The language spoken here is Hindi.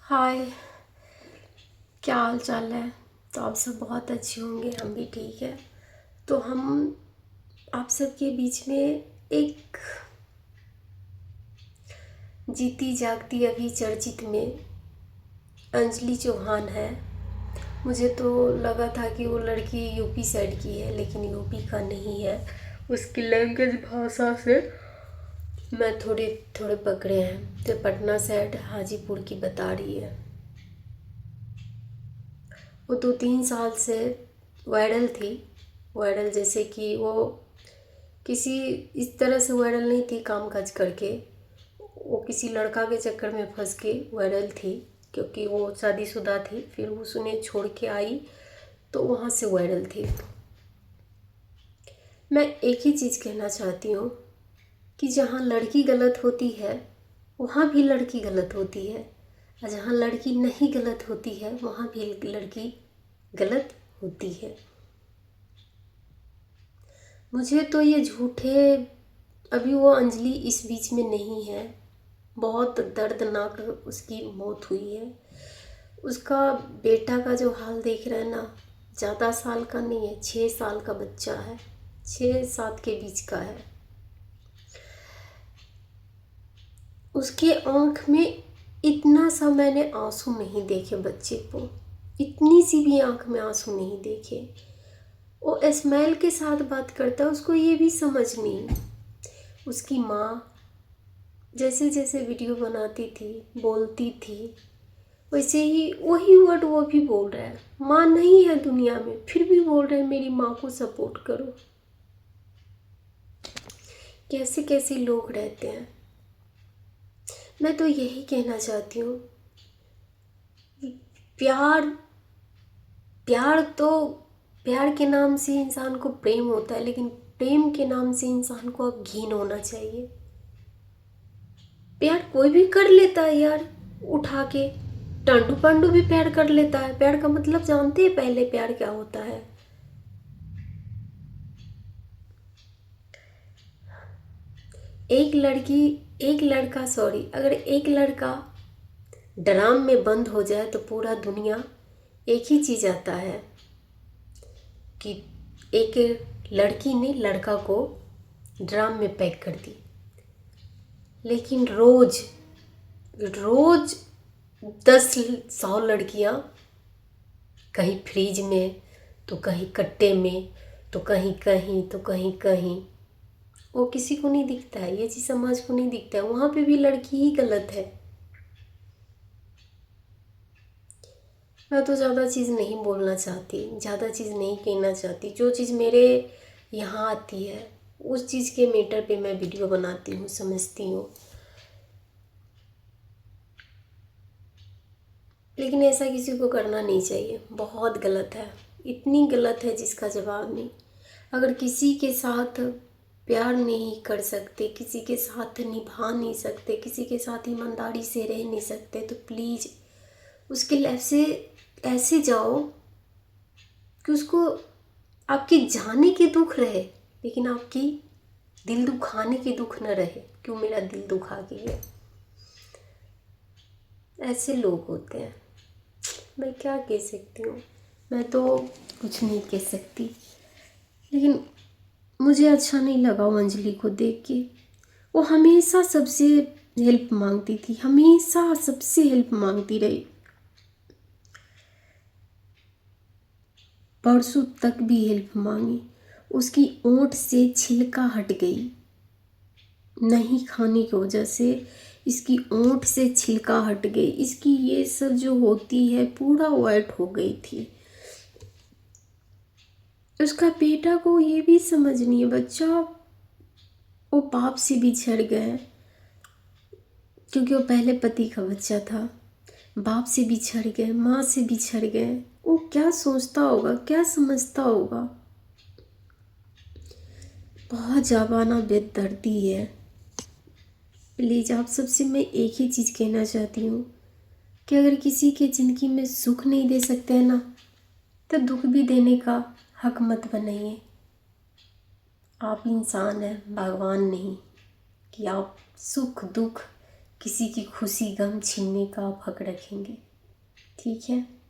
हाय। क्या हाल चाल है? तो आप सब बहुत अच्छे होंगे, हम भी ठीक है। तो हम आप सबके बीच में एक जीती जागती अभी चर्चित में अंजलि चौहान है। मुझे तो लगा था कि वो लड़की यूपी साइड की है, लेकिन यूपी का नहीं है। उसकी लैंग्वेज भाषा से मैं थोड़े थोड़े पकड़े हैं। तो पटना साइड हाजीपुर की बता रही है। वो 2-3 साल से वायरल थी। वायरल जैसे कि वो किसी इस तरह से वायरल नहीं थी काम काज करके। वो किसी लड़का के चक्कर में फंस के वायरल थी, क्योंकि वो शादीशुदा थी। फिर उसने छोड़ के आई तो वहाँ से वायरल थी। मैं एक ही चीज़ कहना चाहती हूँ कि जहाँ लड़की गलत होती है वहाँ भी लड़की गलत होती है, और जहाँ लड़की नहीं गलत होती है वहाँ भी लड़की गलत होती है। मुझे तो ये झूठे अभी वो अंजलि इस बीच में नहीं है। बहुत दर्दनाक उसकी मौत हुई है। उसका बेटा का जो हाल देख रहे हैं ना, ज़्यादा साल का नहीं है, 6 साल का बच्चा है, 6-7 के बीच का है। उसके आँख में इतना सा मैंने आंसू नहीं देखे बच्चे को, इतनी सी भी आँख में आंसू नहीं देखे। वो स्माइल के साथ बात करता है, उसको ये भी समझ नहीं। उसकी माँ जैसे जैसे वीडियो बनाती थी, बोलती थी, वैसे ही वही वर्ड वो भी बोल रहा है। माँ नहीं है दुनिया में, फिर भी बोल रहे हैं मेरी माँ को सपोर्ट करो। कैसे कैसे लोग रहते हैं। मैं तो यही कहना चाहती हूँ, प्यार प्यार तो प्यार के नाम से इंसान को प्रेम होता है, लेकिन प्रेम के नाम से इंसान को अब घिन होना चाहिए। प्यार कोई भी कर लेता है यार, उठा के टांडू पांडू भी प्यार कर लेता है। प्यार का मतलब जानते हैं पहले प्यार क्या होता है? एक लड़की एक लड़का सॉरी अगर एक लड़का ड्राम में बंद हो जाए तो पूरा दुनिया एक ही चीज़ आता है कि एक लड़की ने लड़का को ड्राम में पैक कर दी। लेकिन रोज रोज 10-100 लड़कियां, कहीं फ्रीज में तो कहीं कट्टे में तो कहीं कहीं तो कहीं कहीं, वो किसी को नहीं दिखता है, ये चीज़ समाज को नहीं दिखता है। वहाँ पे भी लड़की ही गलत है। मैं तो ज़्यादा चीज़ नहीं बोलना चाहती, ज़्यादा चीज़ नहीं कहना चाहती। जो चीज़ मेरे यहाँ आती है उस चीज़ के मैटर पे मैं वीडियो बनाती हूँ, समझती हूँ। लेकिन ऐसा किसी को करना नहीं चाहिए, बहुत गलत है, इतनी गलत है जिसका जवाब नहीं। अगर किसी के साथ प्यार नहीं कर सकते, किसी के साथ निभा नहीं सकते, किसी के साथ ईमानदारी से रह नहीं सकते, तो प्लीज़ उसके लाइफ से ऐसे जाओ कि उसको आपके जाने के दुख रहे, लेकिन आपकी दिल दुखाने के दुख न रहे। क्यों मेरा दिल दुखा गया? ऐसे लोग होते हैं। मैं क्या कह सकती हूँ? मैं तो कुछ नहीं कह सकती। लेकिन मुझे अच्छा नहीं लगा वो अंजलि को देख के। वो हमेशा सबसे हेल्प मांगती थी, हमेशा सबसे हेल्प मांगती रही। परसों तक भी हेल्प मांगी, उसकी ओंठ से छिलका हट गई। नहीं खाने की वजह से इसकी ओंठ से छिलका हट गई। इसकी ये सब जो होती है पूरा वाइट हो गई थी। उसका बेटा को ये भी समझ नहीं है, बच्चा वो बाप से बिछड़ गया, क्योंकि वो पहले पति का बच्चा था। बाप से बिछड़ गए, माँ से बिछड़ गए। वो क्या सोचता होगा, क्या समझता होगा? बहुत जाबाना बेदर्दी है। प्लीज़ आप सबसे मैं एक ही चीज़ कहना चाहती हूँ कि अगर किसी के ज़िंदगी में सुख नहीं दे सकते हैं ना, तो दुख भी देने का हक मत बनाइए। आप इंसान हैं, भगवान नहीं कि आप सुख दुख किसी की खुशी गम छीनने का आप हक रखेंगे। ठीक है।